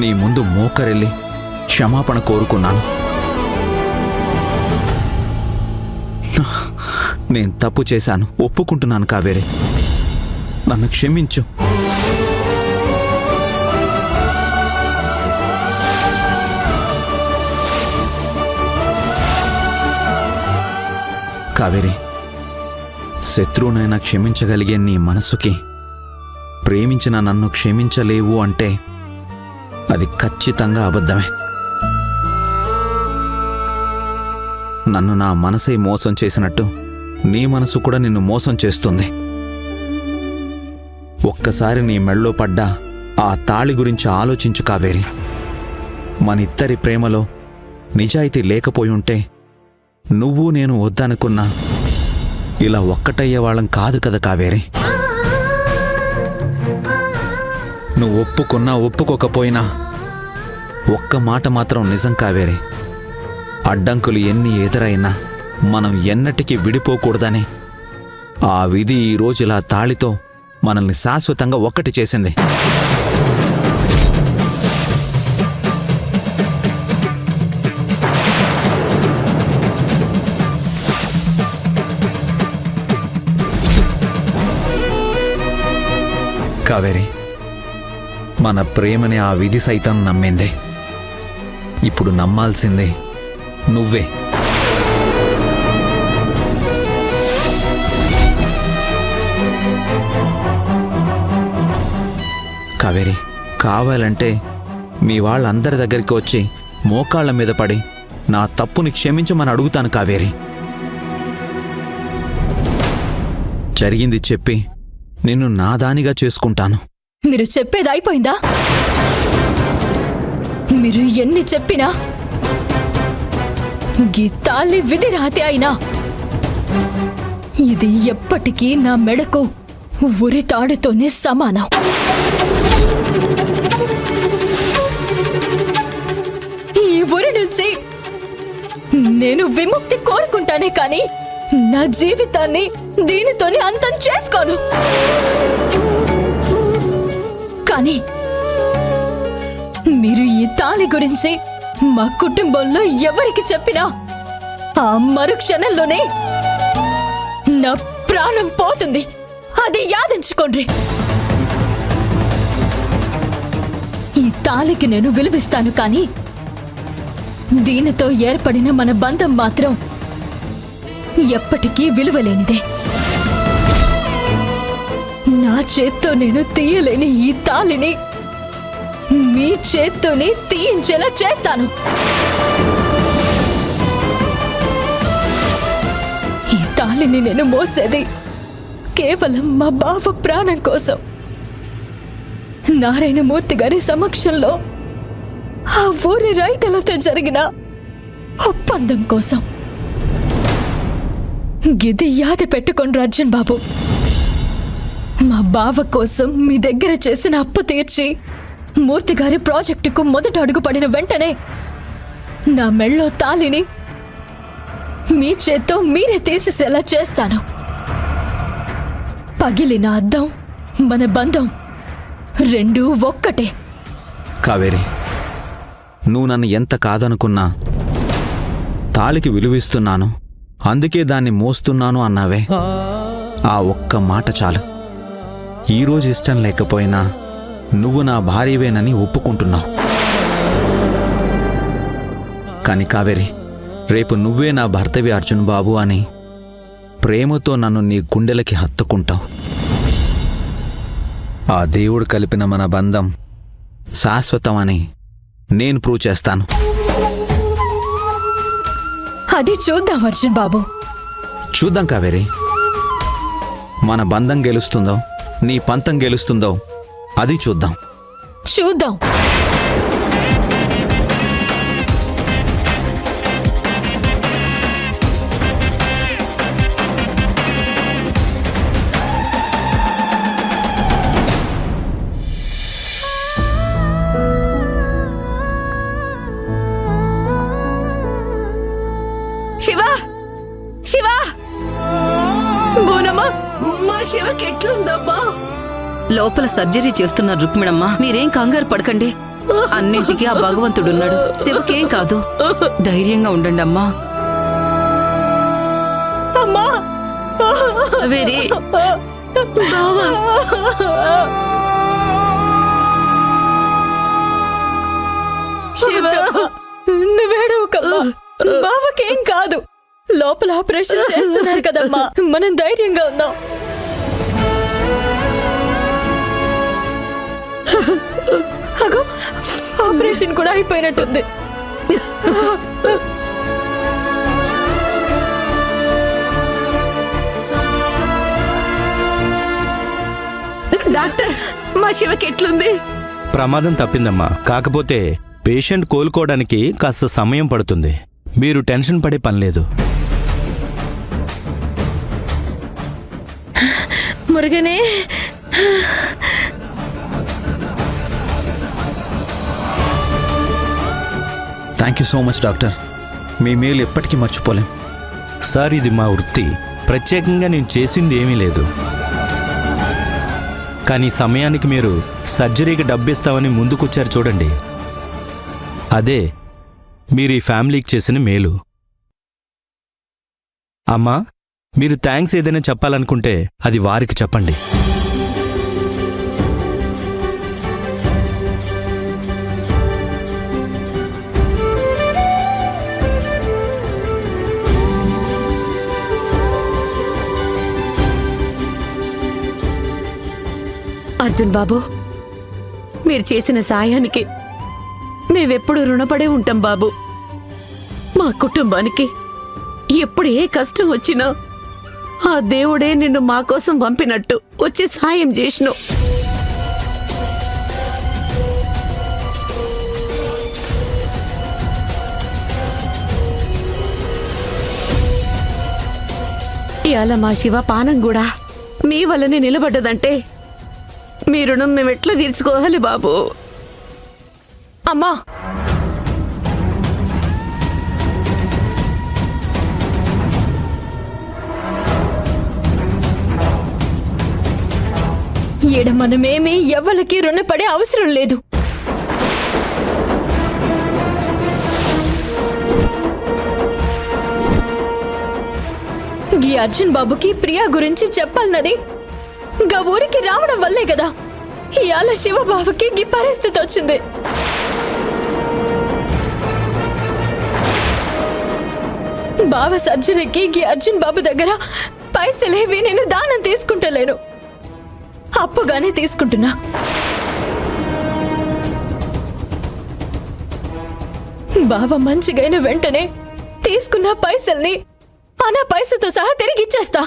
నీ ముందు మోకరెళ్ళి క్షమాపణ కోరుకున్నాను. నేను తప్పు చేశాను, ఒప్పుకుంటున్నాను కావేరి. నన్ను క్షమించు. కావేరి, శత్రువునైనా క్షమించగలిగే నీ మనసుకి ప్రేమించిన నన్ను క్షమించలేవు అంటే అది ఖచ్చితంగా అబద్ధమే. నన్ను నా మనసే మోసం చేసినట్టు నీ మనసు కూడా నిన్ను మోసం చేస్తుంది. ఒక్కసారి నీ మెళ్ళో పడ్డా ఆ తాళి గురించి ఆలోచించు కావేరి. మనిద్దరి ప్రేమలో నిజాయితీ లేకపోయి ఉంటే నువ్వు నేను వద్దనుకున్నా ఇలా ఒక్కటయ్యేవాళ్ళం కాదు కదా కావేరి. నువ్వు ఒప్పుకున్నా ఒప్పుకోకపోయినా ఒక్క మాట మాత్రం నిజం కావేరి. అడ్డంకులు ఎన్ని ఎదురైనా మనం ఎన్నటికీ విడిపోకూడదని ఆ విధి ఈరోజు ఇలా తాళితో మనల్ని శాశ్వతంగా ఒక్కటి చేసింది. కావేరి, మన ప్రేమని ఆ విధి సైతం నమ్మింది. ఇప్పుడు నమ్మాల్సిందే నువ్వే. కావేరి, కావాలంటే మీ వాళ్ళందరి దగ్గరికి వచ్చి మోకాళ్ల మీద పడి నా తప్పుని క్షమించమని అడుగుతాను కావేరి. జరిగింది చెప్పి నిన్ను నాదానిగా చేసుకుంటాను. మీరు చెప్పేది అయిపోయిందా? మీరు ఎన్ని చెప్పినా గీతాల్ని విధి రాతి అయినా ఇది ఎప్పటికీ నా మెడకు ఉరి తాడుతోనే సమానం. ఈ ఉరి నుంచి నేను విముక్తి కోరుకుంటానే కానీ నా జీవితాన్ని దీనితోనే అంతం చేసుకోను. కానీ మీరు ఈ తాళి గురించి మా కుటుంబంలో ఎవరికి చెప్పినా ఆ మరుక్షణంలోనే నా ప్రాణం పోతుంది. అది యాదించుకోండి. ఈ తాళికి నేను విలువిస్తాను కానీ దీనితో ఏర్పడిన మన బంధం మాత్రం ఎప్పటికీ విలువలేనిదే. నా చేత్తో నేను తీయలేని ఈ తాళిని మీ చేత్తోనే తీయించేలా చేస్తాను. ఈ తాళిని నేను మోసేది కేవలం మా బావ ప్రాణం కోసం. నారాయణమూర్తి గారి సమక్షంలో ఆ ఊరి రైతులతో జరిగిన ఒప్పందం కోసం. గిది యాది పెట్టుకోండి అర్జున్ బాబు. మా బావ కోసం మీ దగ్గర చేసిన అప్పు తీర్చి మూర్తిగారి ప్రాజెక్టుకు మొదట అడుగు పడిన వెంటనే నా మెళ్ళో తాళిని మీ చేత్తో మీరే తీసేసేలా చేస్తాను. పగిలిన అద్దం మన బంధం రెండూ ఒక్కటే. కావేరి, నువ్వు నన్ను ఎంత కాదనుకున్నా తాళికి విలువిస్తున్నాను, అందుకే దాన్ని మోస్తున్నాను అన్నావే. ఆ ఒక్క మాట చాలు. ఈరోజు ఇష్టం లేకపోయినా నువ్వు నా భార్యవేనని ఒప్పుకుంటున్నావు. కాని కావేరి, రేపు నువ్వే నా భర్తవి అర్జున్ బాబు అని ప్రేమతో నన్ను నీ గుండెలకి హత్తుకుంటావు. ఆ దేవుడు కలిపిన మన బంధం శాశ్వతమని నేను ప్రూవ్ చేస్తాను. అది చూద్దాం అర్జున్ బాబు. చూద్దాం కావేరి. మన బంధం గెలుస్తుందో నీ పంతం గెలుస్తుందో అది చూద్దాం. చూద్దాం. శివా, శివా, బోనమ్మా, మా శివకి ఎట్లుందమ్మా? లోపల సర్జరీ చేస్తున్నారు రుక్మిణమ్మ, మీరేం కంగారు పడకండి. అన్నింటికీ ఆ భగవంతుడున్నాడు. శివకేం కాదు. ధైర్యంగా ఉండండి అమ్మా. అమ్మా కావేరి, బావా. శివ, నువ్వేడవకమ్మా. బావకేం కాదు. లోపల ఆపరేషన్ చేస్తున్నారు కదమ్మా, మనం ధైర్యంగా ఉందాం. అగో, ఆపరేషన్ కూడా అయిపోయినట్టుంది. డాక్టర్, మా శివకి ఎట్లుంది? ప్రమాదం తప్పిందమ్మా. కాకపోతే పేషెంట్ కోలుకోవడానికి కాస్త సమయం పడుతుంది. మీరు టెన్షన్ పడే పనిలేదు. మురుగనే, thank you so much doctor. మీ మేలు ఎప్పటికీ మర్చిపోలేం. సార్, ఇది మా వృత్తి. ప్రత్యేకంగా నేను చేసింది ఏమీ లేదు. కానీ సమయానికి మీరు సర్జరీకి డబ్బిస్తామని ముందుకొచ్చారు చూడండి, అదే మీరు ఈ ఫ్యామిలీకి చేసిన మేలు. అమ్మా, మీరు థ్యాంక్స్ ఏదైనా చెప్పాలనుకుంటే అది వారికి చెప్పండి. అర్జున్ బాబు, మీరు చేసిన సాయానికి మేమెప్పుడు రుణపడే ఉంటాం బాబు. మా కుటుంబానికి ఎప్పుడు ఏ కష్టం వచ్చినా ఆ దేవుడే నిన్ను మా కోసం పంపినట్టు వచ్చి సాయం చేసిను. ఇవాళ మా శివ పానం కూడా మీ వల్లనే నిలబడ్డదంటే మీ రుణం మేమెట్లా తీర్చుకోవాలి బాబు? అమ్మా, ఈడ మనమేమీ ఎవ్వరికి రుణపడే అవసరం లేదు. ఈ అర్జున్ బాబుకి ప్రియా గురించి చెప్పాలన్నది గా ఊరికి రావడం వల్లే కదా ఇవాళ శివబాబుకి ఈ పరిస్థితి వచ్చింది. బావ సర్జరీకి ఈ అర్జున్ బాబు దగ్గర పైసలేవి నేను దానం తీసుకుంటలేను, అప్పుగానే తీసుకుంటున్నా. బావ మంచిగైన వెంటనే తీసుకున్న పైసల్ని అనా పైసతో సహా తిరిగి ఇచ్చేస్తా.